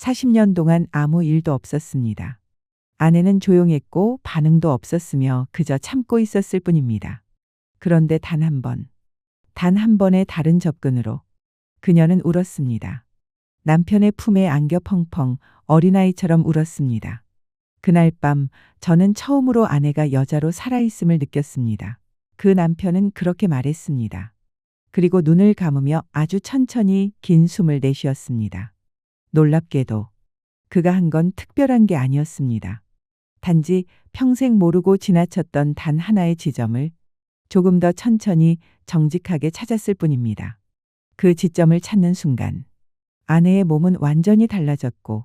40년 동안 아무 일도 없었습니다. 아내는 조용했고 반응도 없었으며 그저 참고 있었을 뿐입니다. 그런데 단 한 번의 다른 접근으로 그녀는 울었습니다. 남편의 품에 안겨 펑펑 어린아이처럼 울었습니다. 그날 밤 저는 처음으로 아내가 여자로 살아있음을 느꼈습니다. 그 남편은 그렇게 말했습니다. 그리고 눈을 감으며 아주 천천히 긴 숨을 내쉬었습니다. 놀랍게도 그가 한 건 특별한 게 아니었습니다. 단지 평생 모르고 지나쳤던 단 하나의 지점을 조금 더 천천히 정직하게 찾았을 뿐입니다. 그 지점을 찾는 순간 아내의 몸은 완전히 달라졌고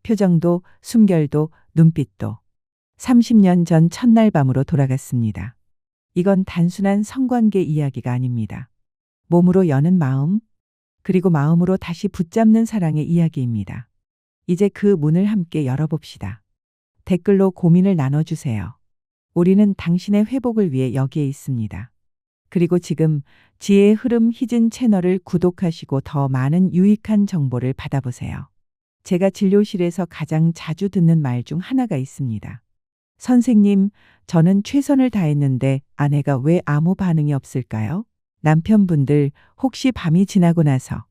표정도 숨결도 눈빛도 30년 전 첫날 밤으로 돌아갔습니다. 이건 단순한 성관계 이야기가 아닙니다. 몸으로 여는 마음, 그리고 마음으로 다시 붙잡는 사랑의 이야기입니다. 이제 그 문을 함께 열어봅시다. 댓글로 고민을 나눠주세요. 우리는 당신의 회복을 위해 여기에 있습니다. 그리고 지금 지혜의 흐름 희진 채널을 구독하시고 더 많은 유익한 정보를 받아보세요. 제가 진료실에서 가장 자주 듣는 말 중 하나가 있습니다. 선생님, 저는 최선을 다했는데 아내가 왜 아무 반응이 없을까요? 남편분들, 혹시 밤이 지나고 나서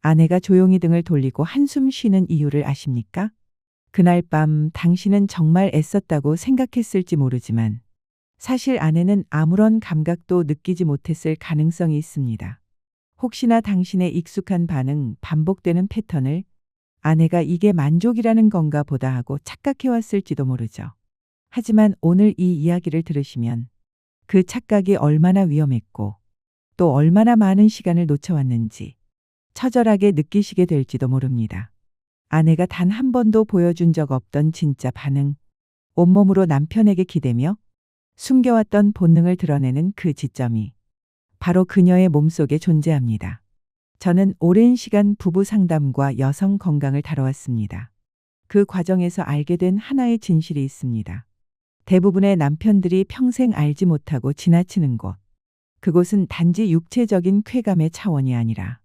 아내가 조용히 등을 돌리고 한숨 쉬는 이유를 아십니까? 그날 밤 당신은 정말 애썼다고 생각했을지 모르지만 사실 아내는 아무런 감각도 느끼지 못했을 가능성이 있습니다. 혹시나 당신의 익숙한 반응, 반복되는 패턴을 아내가 이게 만족이라는 건가 보다 하고 착각해왔을지도 모르죠. 하지만 오늘 이 이야기를 들으시면 그 착각이 얼마나 위험했고 또 얼마나 많은 시간을 놓쳐왔는지 처절하게 느끼시게 될지도 모릅니다. 아내가 단 한 번도 보여준 적 없던 진짜 반응, 온몸으로 남편에게 기대며 숨겨왔던 본능을 드러내는 그 지점이 바로 그녀의 몸속에 존재합니다. 저는 오랜 시간 부부 상담과 여성 건강을 다뤄왔습니다. 그 과정에서 알게 된 하나의 진실이 있습니다. 대부분의 남편들이 평생 알지 못하고 지나치는 곳. 그곳은 단지 육체적인 쾌감의 차원이 아니라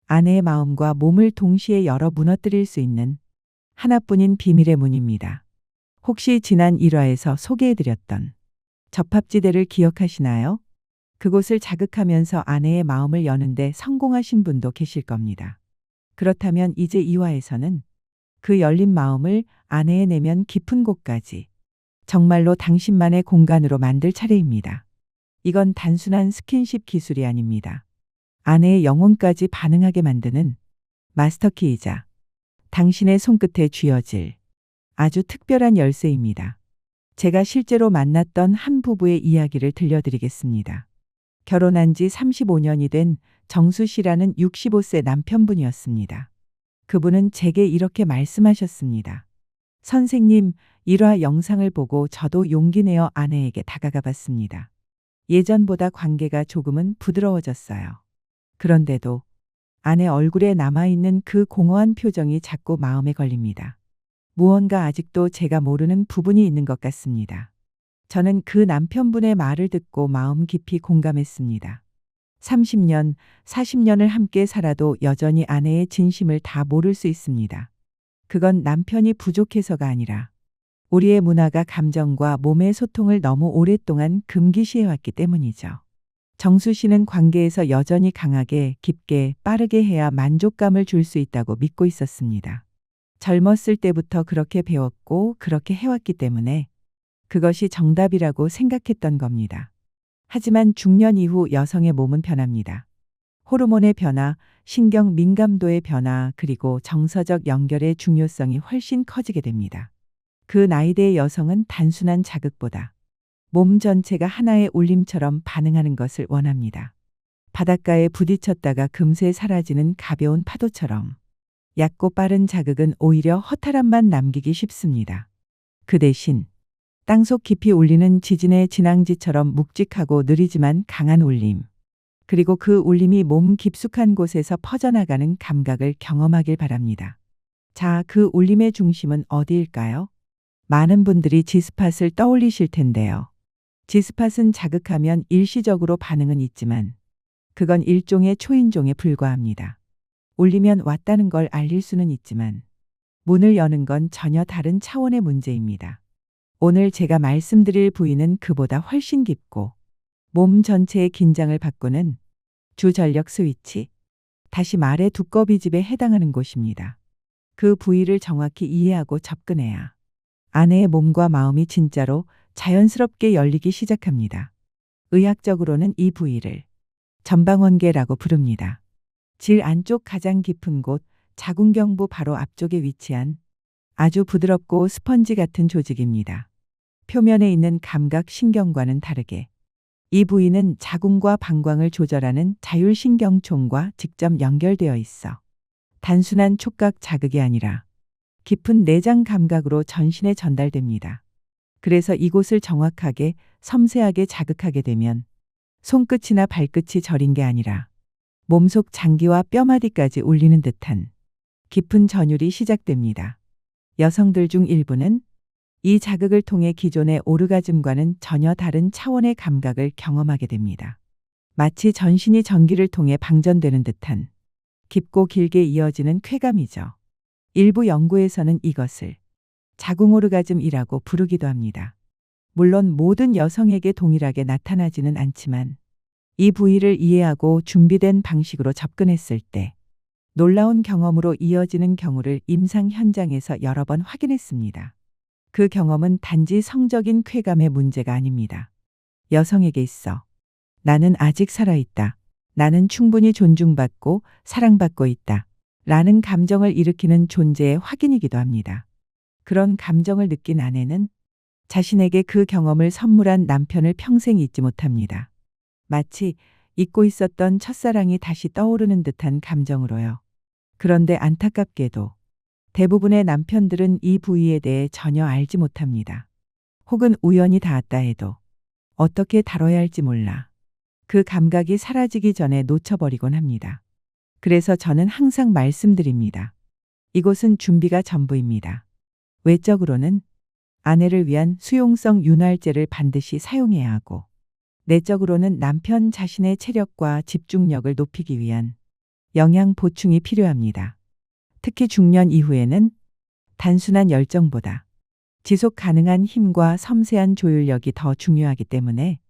아내의 마음과 몸을 동시에 열어 무너뜨릴 수 있는 하나뿐인 비밀의 문입니다. 혹시 지난 1화에서 소개해드렸던 접합지대를 기억하시나요? 그곳을 자극하면서 아내의 마음을 여는데 성공하신 분도 계실 겁니다. 그렇다면 이제 2화에서는 그 열린 마음을 아내의 내면 깊은 곳까지 정말로 당신만의 공간으로 만들 차례입니다. 이건 단순한 스킨십 기술이 아닙니다. 아내의 영혼까지 반응하게 만드는 마스터키이자 당신의 손끝에 쥐어질 아주 특별한 열쇠입니다. 제가 실제로 만났던 한 부부의 이야기를 들려드리겠습니다. 결혼한 지 35년이 된 정수 씨라는 65세 남편분이었습니다. 그분은 제게 이렇게 말씀하셨습니다. 선생님, 1화 영상을 보고 저도 용기 내어 아내에게 다가가 봤습니다. 예전보다 관계가 조금은 부드러워졌어요. 그런데도 아내 얼굴에 남아있는 그 공허한 표정이 자꾸 마음에 걸립니다. 무언가 아직도 제가 모르는 부분이 있는 것 같습니다. 저는 그 남편분의 말을 듣고 마음 깊이 공감했습니다. 30년, 40년을 함께 살아도 여전히 아내의 진심을 다 모를 수 있습니다. 그건 남편이 부족해서가 아니라 우리의 문화가 감정과 몸의 소통을 너무 오랫동안 금기시해왔기 때문이죠. 정수 씨는 관계에서 여전히 강하게, 깊게, 빠르게 해야 만족감을 줄 수 있다고 믿고 있었습니다. 젊었을 때부터 그렇게 배웠고 그렇게 해왔기 때문에 그것이 정답이라고 생각했던 겁니다. 하지만 중년 이후 여성의 몸은 변합니다. 호르몬의 변화, 신경 민감도의 변화, 그리고 정서적 연결의 중요성이 훨씬 커지게 됩니다. 그 나이대의 여성은 단순한 자극보다 몸 전체가 하나의 울림처럼 반응하는 것을 원합니다. 바닷가에 부딪혔다가 금세 사라지는 가벼운 파도처럼 얕고 빠른 자극은 오히려 허탈함만 남기기 쉽습니다. 그 대신 땅속 깊이 울리는 지진의 진앙지처럼 묵직하고 느리지만 강한 울림, 그리고 그 울림이 몸 깊숙한 곳에서 퍼져나가는 감각을 경험하길 바랍니다. 자, 그 울림의 중심은 어디일까요? 많은 분들이 지스팟을 떠올리실 텐데요. 지스팟은 자극하면 일시적으로 반응은 있지만 그건 일종의 초인종에 불과합니다. 울리면 왔다는 걸 알릴 수는 있지만 문을 여는 건 전혀 다른 차원의 문제입니다. 오늘 제가 말씀드릴 부위는 그보다 훨씬 깊고 몸 전체의 긴장을 바꾸는 주전력 스위치, 다시 말해 두꺼비집에 해당하는 곳입니다. 그 부위를 정확히 이해하고 접근해야 아내의 몸과 마음이 진짜로 자연스럽게 열리기 시작합니다. 의학적으로는 이 부위를 전방원계라고 부릅니다. 질 안쪽 가장 깊은 곳, 자궁경부 바로 앞쪽에 위치한 아주 부드럽고 스펀지 같은 조직입니다. 표면에 있는 감각 신경과는 다르게 이 부위는 자궁과 방광을 조절하는 자율신경총과 직접 연결되어 있어 단순한 촉각 자극이 아니라 깊은 내장 감각으로 전신에 전달됩니다. 그래서 이곳을 정확하게 섬세하게 자극하게 되면 손끝이나 발끝이 저린 게 아니라 몸속 장기와 뼈마디까지 울리는 듯한 깊은 전율이 시작됩니다. 여성들 중 일부는 이 자극을 통해 기존의 오르가즘과는 전혀 다른 차원의 감각을 경험하게 됩니다. 마치 전신이 전기를 통해 방전되는 듯한 깊고 길게 이어지는 쾌감이죠. 일부 연구에서는 이것을 자궁 오르가즘이라고 부르기도 합니다. 물론 모든 여성에게 동일하게 나타나지는 않지만 이 부위를 이해하고 준비된 방식으로 접근했을 때 놀라운 경험으로 이어지는 경우를 임상 현장에서 여러 번 확인했습니다. 그 경험은 단지 성적인 쾌감의 문제가 아닙니다. 여성에게 있어 나는 아직 살아있다. 나는 충분히 존중받고 사랑받고 있다. 라는 감정을 일으키는 존재의 확인이기도 합니다. 그런 감정을 느낀 아내는 자신에게 그 경험을 선물한 남편을 평생 잊지 못합니다. 마치 잊고 있었던 첫사랑이 다시 떠오르는 듯한 감정으로요. 그런데 안타깝게도 대부분의 남편들은 이 부위에 대해 전혀 알지 못합니다. 혹은 우연히 닿았다 해도 어떻게 다뤄야 할지 몰라 그 감각이 사라지기 전에 놓쳐버리곤 합니다. 그래서 저는 항상 말씀드립니다. 이곳은 준비가 전부입니다. 외적으로는 아내를 위한 수용성 윤활제를 반드시 사용해야 하고 내적으로는 남편 자신의 체력과 집중력을 높이기 위한 영양 보충이 필요합니다. 특히 중년 이후에는 단순한 열정보다 지속 가능한 힘과 섬세한 조율력이 더 중요하기 때문에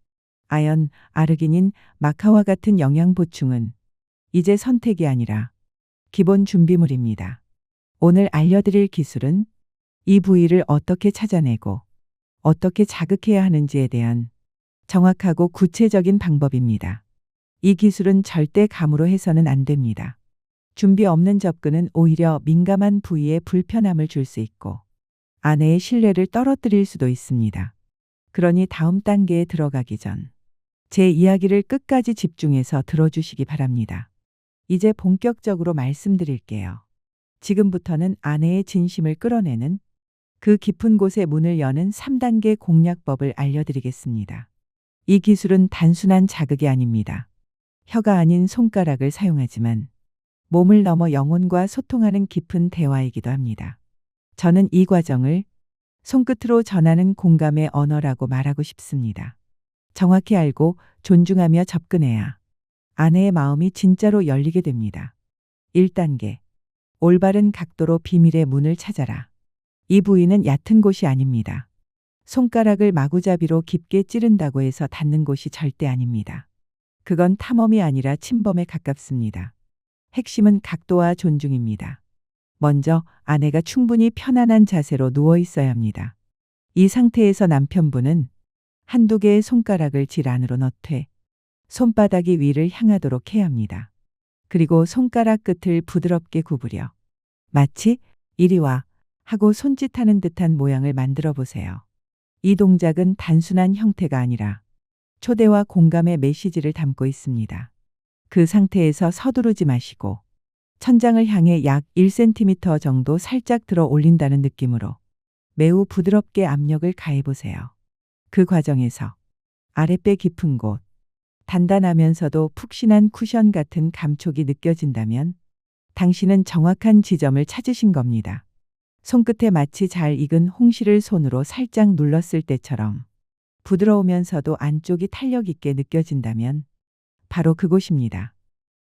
아연, 아르기닌, 마카와 같은 영양 보충은 이제 선택이 아니라 기본 준비물입니다. 오늘 알려드릴 기술은 이 부위를 어떻게 찾아내고 어떻게 자극해야 하는지에 대한 정확하고 구체적인 방법입니다. 이 기술은 절대 감으로 해서는 안 됩니다. 준비 없는 접근은 오히려 민감한 부위에 불편함을 줄 수 있고 아내의 신뢰를 떨어뜨릴 수도 있습니다. 그러니 다음 단계에 들어가기 전 제 이야기를 끝까지 집중해서 들어주시기 바랍니다. 이제 본격적으로 말씀드릴게요. 지금부터는 아내의 진심을 끌어내는 그 깊은 곳의 문을 여는 3단계 공략법을 알려드리겠습니다. 이 기술은 단순한 자극이 아닙니다. 혀가 아닌 손가락을 사용하지만 몸을 넘어 영혼과 소통하는 깊은 대화이기도 합니다. 저는 이 과정을 손끝으로 전하는 공감의 언어라고 말하고 싶습니다. 정확히 알고 존중하며 접근해야 아내의 마음이 진짜로 열리게 됩니다. 1단계. 올바른 각도로 비밀의 문을 찾아라. 이 부위는 얕은 곳이 아닙니다. 손가락을 마구잡이로 깊게 찌른다고 해서 닿는 곳이 절대 아닙니다. 그건 탐험이 아니라 침범에 가깝습니다. 핵심은 각도와 존중입니다. 먼저 아내가 충분히 편안한 자세로 누워 있어야 합니다. 이 상태에서 남편분은 한두 개의 손가락을 질 안으로 넣되 손바닥이 위를 향하도록 해야 합니다. 그리고 손가락 끝을 부드럽게 구부려 마치 이리 와 하고 손짓하는 듯한 모양을 만들어 보세요. 이 동작은 단순한 형태가 아니라 초대와 공감의 메시지를 담고 있습니다. 그 상태에서 서두르지 마시고 천장을 향해 약 1cm 정도 살짝 들어 올린다는 느낌으로 매우 부드럽게 압력을 가해보세요. 그 과정에서 아랫배 깊은 곳, 단단하면서도 푹신한 쿠션 같은 감촉이 느껴진다면 당신은 정확한 지점을 찾으신 겁니다. 손끝에 마치 잘 익은 홍시를 손으로 살짝 눌렀을 때처럼 부드러우면서도 안쪽이 탄력 있게 느껴진다면 바로 그곳입니다.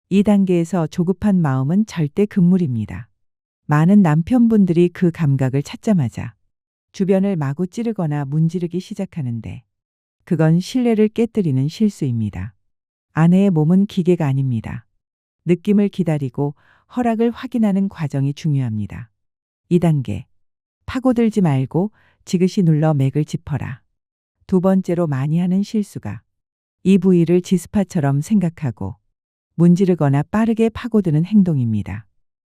이 단계에서 조급한 마음은 절대 금물입니다. 많은 남편분들이 그 감각을 찾자마자 주변을 마구 찌르거나 문지르기 시작하는데 그건 신뢰를 깨뜨리는 실수입니다. 아내의 몸은 기계가 아닙니다. 느낌을 기다리고 허락을 확인하는 과정이 중요합니다. 2단계. 파고들지 말고 지그시 눌러 맥을 짚어라. 두 번째로 많이 하는 실수가 이 부위를 지스파처럼 생각하고 문지르거나 빠르게 파고드는 행동입니다.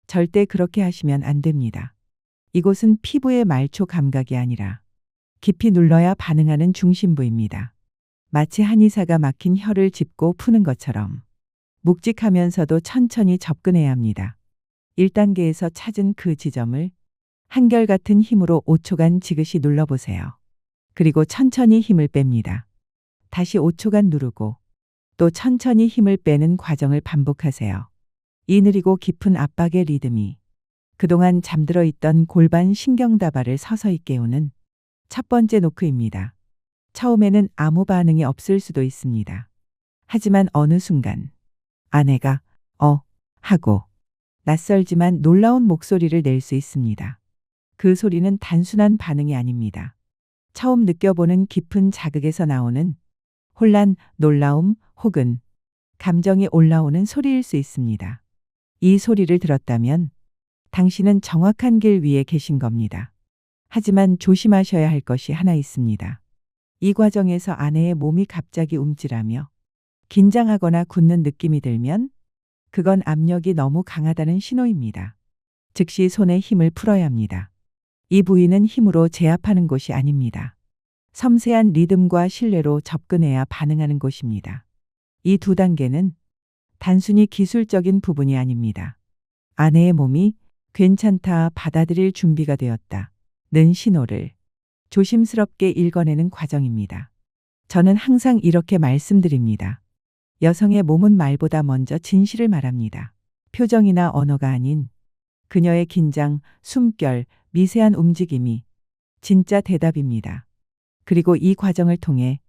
절대 그렇게 하시면 안 됩니다. 이곳은 피부의 말초 감각이 아니라 깊이 눌러야 반응하는 중심부입니다. 마치 한의사가 막힌 혀를 짚고 푸는 것처럼 묵직하면서도 천천히 접근해야 합니다. 1단계에서 찾은 그 지점을 한결같은 힘으로 5초간 지그시 눌러보세요. 그리고 천천히 힘을 뺍니다. 다시 5초간 누르고 또 천천히 힘을 빼는 과정을 반복하세요. 이 느리고 깊은 압박의 리듬이 그동안 잠들어 있던 골반 신경다발을 서서히 깨우는 첫 번째 노크입니다. 처음에는 아무 반응이 없을 수도 있습니다. 하지만 어느 순간 아내가 하고 낯설지만 놀라운 목소리를 낼 수 있습니다. 그 소리는 단순한 반응이 아닙니다. 처음 느껴보는 깊은 자극에서 나오는 혼란, 놀라움 혹은 감정이 올라오는 소리일 수 있습니다. 이 소리를 들었다면 당신은 정확한 길 위에 계신 겁니다. 하지만 조심하셔야 할 것이 하나 있습니다. 이 과정에서 아내의 몸이 갑자기 움찔하며 긴장하거나 굳는 느낌이 들면 그건 압력이 너무 강하다는 신호입니다. 즉시 손에 힘을 풀어야 합니다. 이 부위는 힘으로 제압하는 곳이 아닙니다. 섬세한 리듬과 신뢰로 접근해야 반응하는 곳입니다. 이 두 단계는 단순히 기술적인 부분이 아닙니다. 아내의 몸이 괜찮다 받아들일 준비가 되었다는 신호를 조심스럽게 읽어내는 과정입니다. 저는 항상 이렇게 말씀드립니다. 여성의 몸은 말보다 먼저 진실을 말합니다. 표정이나 언어가 아닌 그녀의 긴장, 숨결, 미세한 움직임이 진짜 대답입니다. 그리고 이 과정을 통해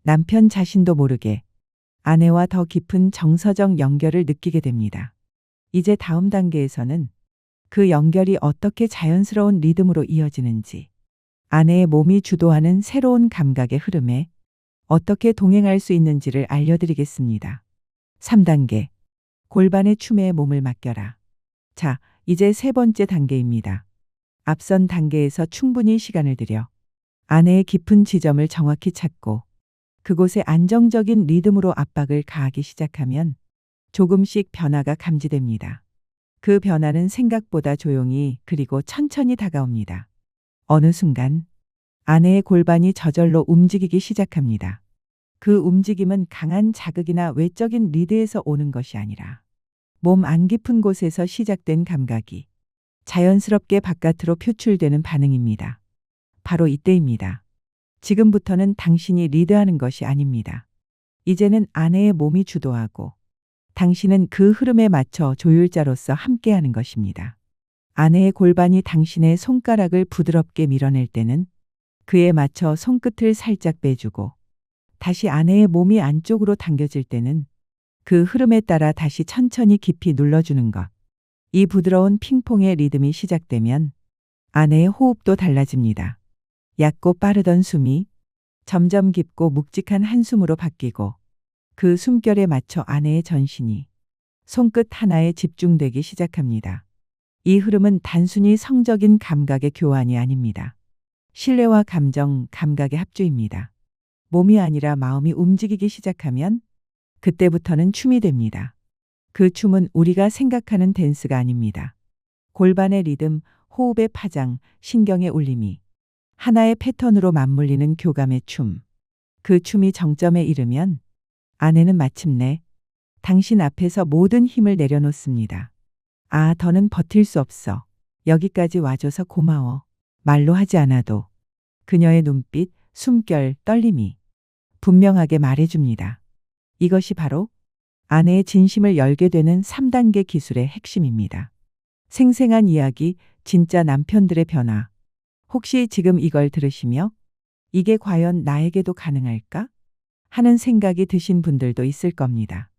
남편 자신도 모르게 아내와 더 깊은 정서적 연결을 느끼게 됩니다. 이제 다음 단계에서는 그 연결이 어떻게 자연스러운 리듬으로 이어지는지, 아내의 몸이 주도하는 새로운 감각의 흐름에 어떻게 동행할 수 있는지를 알려드리겠습니다. 3단계. 골반의 춤에 몸을 맡겨라. 자, 이제 세 번째 단계입니다. 앞선 단계에서 충분히 시간을 들여 아내의 깊은 지점을 정확히 찾고 그곳에 안정적인 리듬으로 압박을 가하기 시작하면 조금씩 변화가 감지됩니다. 그 변화는 생각보다 조용히 그리고 천천히 다가옵니다. 어느 순간 아내의 골반이 저절로 움직이기 시작합니다. 그 움직임은 강한 자극이나 외적인 리드에서 오는 것이 아니라 몸 안 깊은 곳에서 시작된 감각이 자연스럽게 바깥으로 표출되는 반응입니다. 바로 이때입니다. 지금부터는 당신이 리드하는 것이 아닙니다. 이제는 아내의 몸이 주도하고 당신은 그 흐름에 맞춰 조율자로서 함께하는 것입니다. 아내의 골반이 당신의 손가락을 부드럽게 밀어낼 때는 그에 맞춰 손끝을 살짝 빼주고 다시 아내의 몸이 안쪽으로 당겨질 때는 그 흐름에 따라 다시 천천히 깊이 눌러주는 것. 이 부드러운 핑퐁의 리듬이 시작되면 아내의 호흡도 달라집니다. 얕고 빠르던 숨이 점점 깊고 묵직한 한숨으로 바뀌고 그 숨결에 맞춰 아내의 전신이 손끝 하나에 집중되기 시작합니다. 이 흐름은 단순히 성적인 감각의 교환이 아닙니다. 신뢰와 감정, 감각의 합주입니다. 몸이 아니라 마음이 움직이기 시작하면 그때부터는 춤이 됩니다. 그 춤은 우리가 생각하는 댄스가 아닙니다. 골반의 리듬, 호흡의 파장, 신경의 울림이 하나의 패턴으로 맞물리는 교감의 춤. 그 춤이 정점에 이르면 아내는 마침내 당신 앞에서 모든 힘을 내려놓습니다. 아, 더는 버틸 수 없어. 여기까지 와줘서 고마워. 말로 하지 않아도 그녀의 눈빛, 숨결, 떨림이 분명하게 말해줍니다. 이것이 바로 아내의 진심을 열게 되는 3단계 기술의 핵심입니다. 생생한 이야기, 진짜 남편들의 변화. 혹시 지금 이걸 들으시며 이게 과연 나에게도 가능할까? 하는 생각이 드신 분들도 있을 겁니다.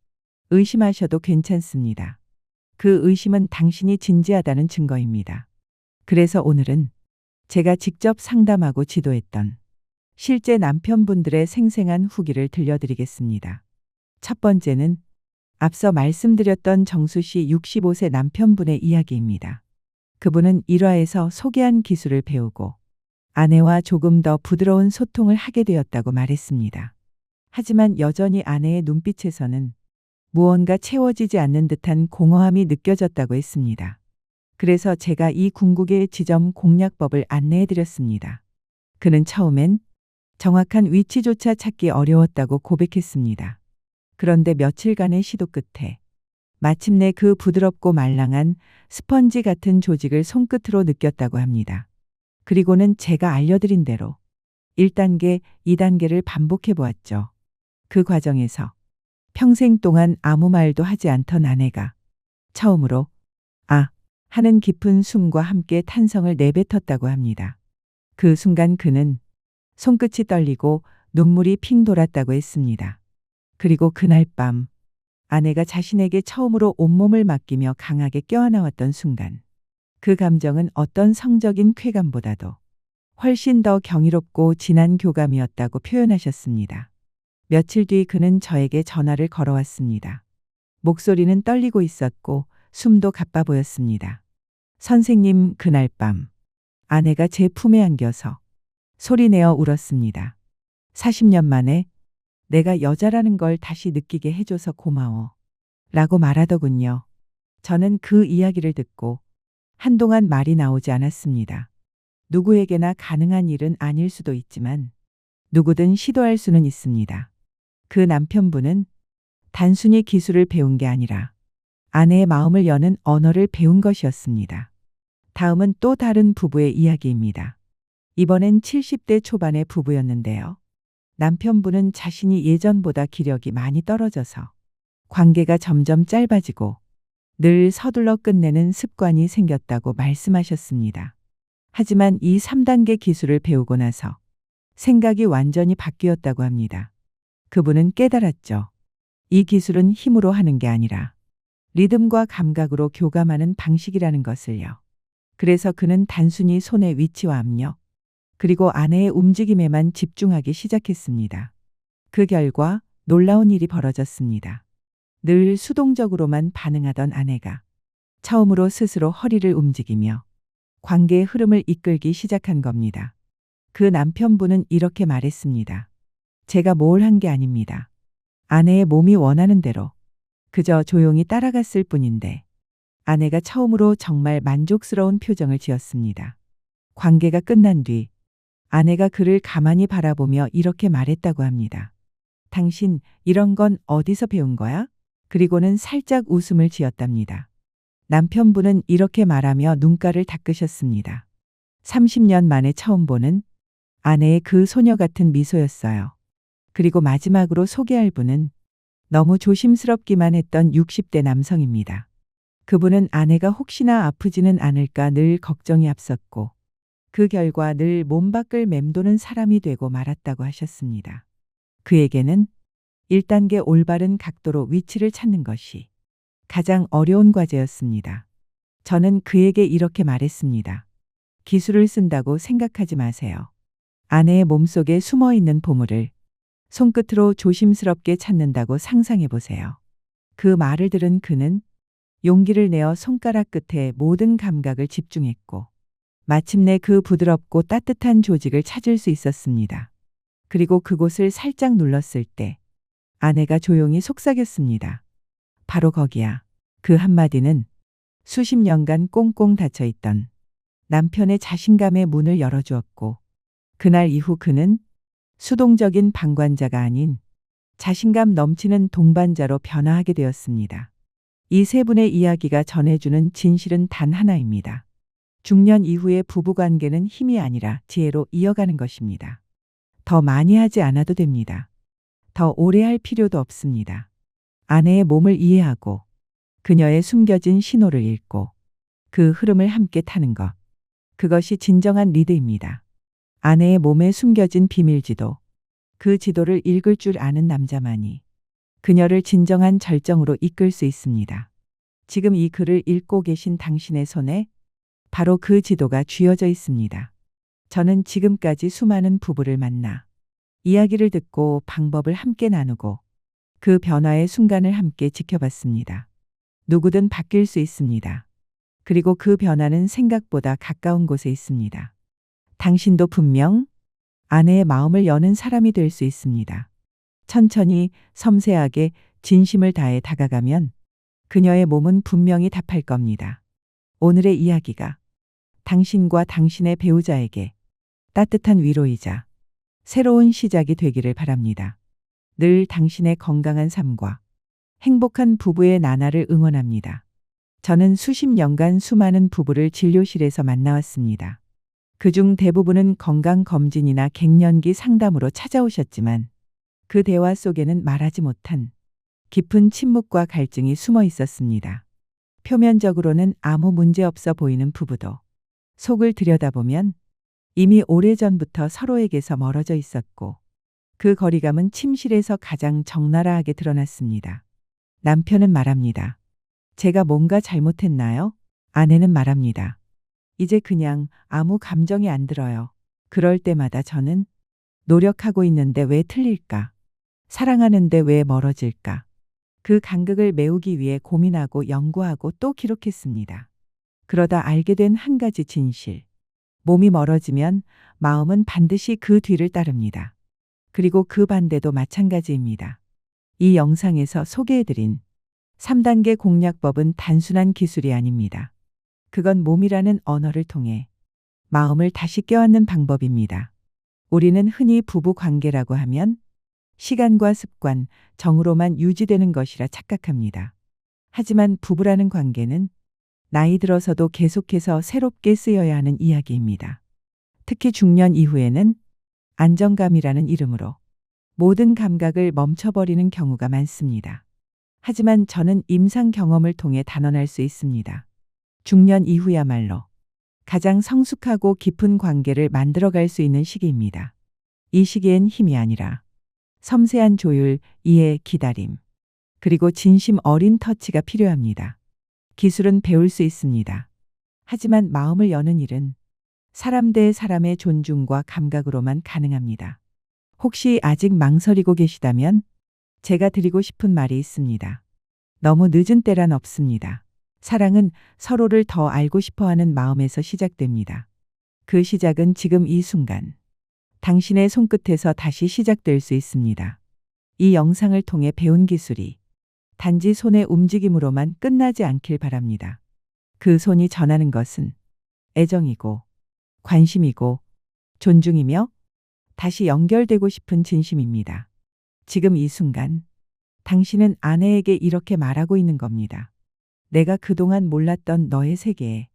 의심하셔도 괜찮습니다. 그 의심은 당신이 진지하다는 증거입니다. 그래서 오늘은 제가 직접 상담하고 지도했던 실제 남편분들의 생생한 후기를 들려드리겠습니다. 첫 번째는 앞서 말씀드렸던 정수 씨 65세 남편분의 이야기입니다. 그분은 일화에서 소개한 기술을 배우고 아내와 조금 더 부드러운 소통을 하게 되었다고 말했습니다. 하지만 여전히 아내의 눈빛에서는 무언가 채워지지 않는 듯한 공허함이 느껴졌다고 했습니다. 그래서 제가 이 궁극의 지점 공략법을 안내해 드렸습니다. 그는 처음엔 정확한 위치조차 찾기 어려웠다고 고백했습니다. 그런데 며칠간의 시도 끝에 마침내 그 부드럽고 말랑한 스펀지 같은 조직을 손끝으로 느꼈다고 합니다. 그리고는 제가 알려드린 대로 1단계, 2단계를 반복해 보았죠. 그 과정에서 평생 동안 아무 말도 하지 않던 아내가 처음으로 아 하는 깊은 숨과 함께 탄성을 내뱉었다고 합니다. 그 순간 그는 손끝이 떨리고 눈물이 핑 돌았다고 했습니다. 그리고 그날 밤 아내가 자신에게 처음으로 온몸을 맡기며 강하게 껴안아왔던 순간 그 감정은 어떤 성적인 쾌감보다도 훨씬 더 경이롭고 진한 교감이었다고 표현하셨습니다. 며칠 뒤 그는 저에게 전화를 걸어왔습니다. 목소리는 떨리고 있었고 숨도 가빠 보였습니다. 선생님, 그날 밤 아내가 제 품에 안겨서 소리내어 울었습니다. 40년 만에 내가 여자라는 걸 다시 느끼게 해줘서 고마워 라고 말하더군요. 저는 그 이야기를 듣고 한동안 말이 나오지 않았습니다. 누구에게나 가능한 일은 아닐 수도 있지만 누구든 시도할 수는 있습니다. 그 남편분은 단순히 기술을 배운 게 아니라 아내의 마음을 여는 언어를 배운 것이었습니다. 다음은 또 다른 부부의 이야기입니다. 이번엔 70대 초반의 부부였는데요. 남편분은 자신이 예전보다 기력이 많이 떨어져서 관계가 점점 짧아지고 늘 서둘러 끝내는 습관이 생겼다고 말씀하셨습니다. 하지만 이 3단계 기술을 배우고 나서 생각이 완전히 바뀌었다고 합니다. 그분은 깨달았죠. 이 기술은 힘으로 하는 게 아니라 리듬과 감각으로 교감하는 방식이라는 것을요. 그래서 그는 단순히 손의 위치와 압력, 그리고 아내의 움직임에만 집중하기 시작했습니다. 그 결과 놀라운 일이 벌어졌습니다. 늘 수동적으로만 반응하던 아내가 처음으로 스스로 허리를 움직이며 관계의 흐름을 이끌기 시작한 겁니다. 그 남편분은 이렇게 말했습니다. 제가 뭘 한 게 아닙니다. 아내의 몸이 원하는 대로 그저 조용히 따라갔을 뿐인데 아내가 처음으로 정말 만족스러운 표정을 지었습니다. 관계가 끝난 뒤 아내가 그를 가만히 바라보며 이렇게 말했다고 합니다. 당신 이런 건 어디서 배운 거야? 그리고는 살짝 웃음을 지었답니다. 남편분은 이렇게 말하며 눈가를 닦으셨습니다. 30년 만에 처음 보는 아내의 그 소녀 같은 미소였어요. 그리고 마지막으로 소개할 분은 너무 조심스럽기만 했던 60대 남성입니다. 그분은 아내가 혹시나 아프지는 않을까 늘 걱정이 앞섰고 그 결과 늘 몸 밖을 맴도는 사람이 되고 말았다고 하셨습니다. 그에게는 1단계 올바른 각도로 위치를 찾는 것이 가장 어려운 과제였습니다. 저는 그에게 이렇게 말했습니다. 기술을 쓴다고 생각하지 마세요. 아내의 몸속에 숨어 있는 보물을 손끝으로 조심스럽게 찾는다고 상상해 보세요. 그 말을 들은 그는 용기를 내어 손가락 끝에 모든 감각을 집중했고 마침내 그 부드럽고 따뜻한 조직을 찾을 수 있었습니다. 그리고 그곳을 살짝 눌렀을 때 아내가 조용히 속삭였습니다. 바로 거기야. 그 한마디는 수십 년간 꽁꽁 닫혀 있던 남편의 자신감의 문을 열어주었고 그날 이후 그는 수동적인 방관자가 아닌 자신감 넘치는 동반자로 변화하게 되었습니다. 이 세 분의 이야기가 전해주는 진실은 단 하나입니다. 중년 이후의 부부관계는 힘이 아니라 지혜로 이어가는 것입니다. 더 많이 하지 않아도 됩니다. 더 오래 할 필요도 없습니다. 아내의 몸을 이해하고 그녀의 숨겨진 신호를 읽고 그 흐름을 함께 타는 것. 그것이 진정한 리드입니다. 아내의 몸에 숨겨진 비밀지도, 그 지도를 읽을 줄 아는 남자만이 그녀를 진정한 절정으로 이끌 수 있습니다. 지금 이 글을 읽고 계신 당신의 손에 바로 그 지도가 쥐어져 있습니다. 저는 지금까지 수많은 부부를 만나 이야기를 듣고 방법을 함께 나누고 그 변화의 순간을 함께 지켜봤습니다. 누구든 바뀔 수 있습니다. 그리고 그 변화는 생각보다 가까운 곳에 있습니다. 당신도 분명 아내의 마음을 여는 사람이 될 수 있습니다. 천천히 섬세하게 진심을 다해 다가가면 그녀의 몸은 분명히 답할 겁니다. 오늘의 이야기가 당신과 당신의 배우자에게 따뜻한 위로이자 새로운 시작이 되기를 바랍니다. 늘 당신의 건강한 삶과 행복한 부부의 나날을 응원합니다. 저는 수십 년간 수많은 부부를 진료실에서 만나왔습니다. 그중 대부분은 건강검진이나 갱년기 상담으로 찾아오셨지만 그 대화 속에는 말하지 못한 깊은 침묵과 갈증이 숨어 있었습니다. 표면적으로는 아무 문제 없어 보이는 부부도 속을 들여다보면 이미 오래전부터 서로에게서 멀어져 있었고 그 거리감은 침실에서 가장 적나라하게 드러났습니다. 남편은 말합니다. 제가 뭔가 잘못했나요? 아내는 말합니다. 이제 그냥 아무 감정이 안 들어요. 그럴 때마다 저는 노력하고 있는데 왜 틀릴까? 사랑하는데 왜 멀어질까? 그 간극을 메우기 위해 고민하고 연구하고 또 기록했습니다. 그러다 알게 된 한 가지 진실. 몸이 멀어지면 마음은 반드시 그 뒤를 따릅니다. 그리고 그 반대도 마찬가지입니다. 이 영상에서 소개해드린 3단계 공략법은 단순한 기술이 아닙니다. 그건 몸이라는 언어를 통해 마음을 다시 껴안는 방법입니다. 우리는 흔히 부부 관계라고 하면 시간과 습관, 정으로만 유지되는 것이라 착각합니다. 하지만 부부라는 관계는 나이 들어서도 계속해서 새롭게 쓰여야 하는 이야기입니다. 특히 중년 이후에는 안정감이라는 이름으로 모든 감각을 멈춰버리는 경우가 많습니다. 하지만 저는 임상 경험을 통해 단언할 수 있습니다. 중년 이후야말로 가장 성숙하고 깊은 관계를 만들어갈 수 있는 시기입니다. 이 시기엔 힘이 아니라 섬세한 조율, 이해, 기다림, 그리고 진심 어린 터치가 필요합니다. 기술은 배울 수 있습니다. 하지만 마음을 여는 일은 사람 대 사람의 존중과 감각으로만 가능합니다. 혹시 아직 망설이고 계시다면 제가 드리고 싶은 말이 있습니다. 너무 늦은 때란 없습니다. 사랑은 서로를 더 알고 싶어 하는 마음에서 시작됩니다. 그 시작은 지금 이 순간, 당신의 손끝에서 다시 시작될 수 있습니다. 이 영상을 통해 배운 기술이 단지 손의 움직임으로만 끝나지 않길 바랍니다. 그 손이 전하는 것은 애정이고 관심이고 존중이며 다시 연결되고 싶은 진심입니다. 지금 이 순간 당신은 아내에게 이렇게 말하고 있는 겁니다. 내가 그동안 몰랐던 너의 세계에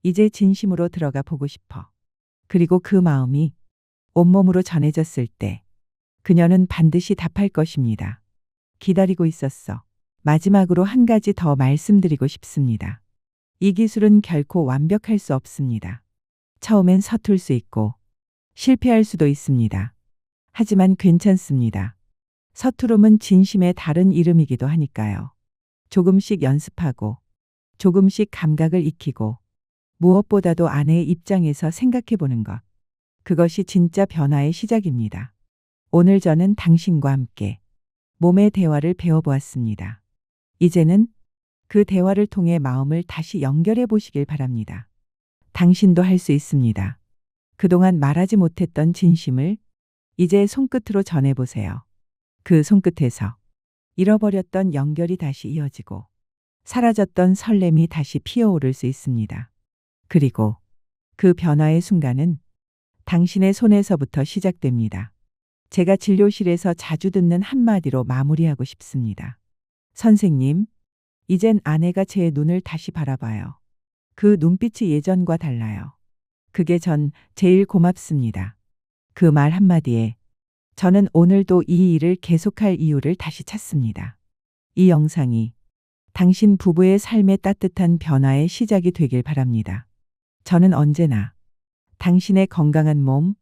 이제 진심으로 들어가 보고 싶어. 그리고 그 마음이 온몸으로 전해졌을 때 그녀는 반드시 답할 것입니다. 기다리고 있었어. 마지막으로 한 가지 더 말씀드리고 싶습니다. 이 기술은 결코 완벽할 수 없습니다. 처음엔 서툴 수 있고 실패할 수도 있습니다. 하지만 괜찮습니다. 서투름은 진심의 다른 이름이기도 하니까요. 조금씩 연습하고 조금씩 감각을 익히고 무엇보다도 아내의 입장에서 생각해 보는 것. 그것이 진짜 변화의 시작입니다. 오늘 저는 당신과 함께 몸의 대화를 배워보았습니다. 이제는 그 대화를 통해 마음을 다시 연결해 보시길 바랍니다. 당신도 할 수 있습니다. 그동안 말하지 못했던 진심을 이제 손끝으로 전해보세요. 그 손끝에서 잃어버렸던 연결이 다시 이어지고 사라졌던 설렘이 다시 피어오를 수 있습니다. 그리고 그 변화의 순간은 당신의 손에서부터 시작됩니다. 제가 진료실에서 자주 듣는 한마디로 마무리하고 싶습니다. 선생님, 이젠 아내가 제 눈을 다시 바라봐요. 그 눈빛이 예전과 달라요. 그게 전 제일 고맙습니다. 그 말 한마디에 저는 오늘도 이 일을 계속할 이유를 다시 찾습니다. 이 영상이 당신 부부의 삶의 따뜻한 변화의 시작이 되길 바랍니다. 저는 언제나 당신의 건강한 몸,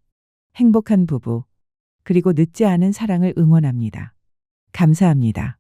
행복한 부부, 그리고 늦지 않은 사랑을 응원합니다. 감사합니다.